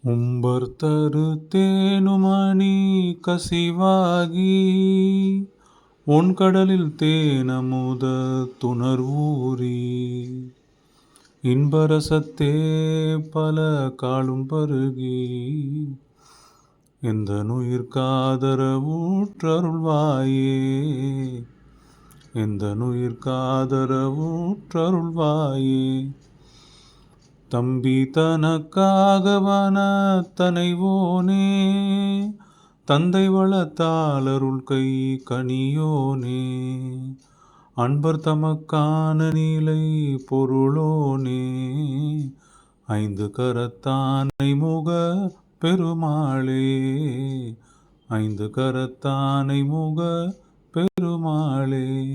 உம்பர்தரு தேனுமணி கசிவாகி ஒண்கடலில் தேனமுத துணர்வூறி இன்பரசத்தே பல காலும் பருகி எந்த நுயிர்காதரவூற்றருள்வாயே, எந்த நுயிர்காதரவூற்றருள்வாயே. தம்பி தனக்காக வனத்தனைவோனே, தந்தை வளத்தாளருள் கை கனியோனே, அன்பர் தமக்கான நிலை பொருளோனே, ஐந்து கரத்தானை முக பெருமாளே, ஐந்து கரத்தானை முக பெருமாளே.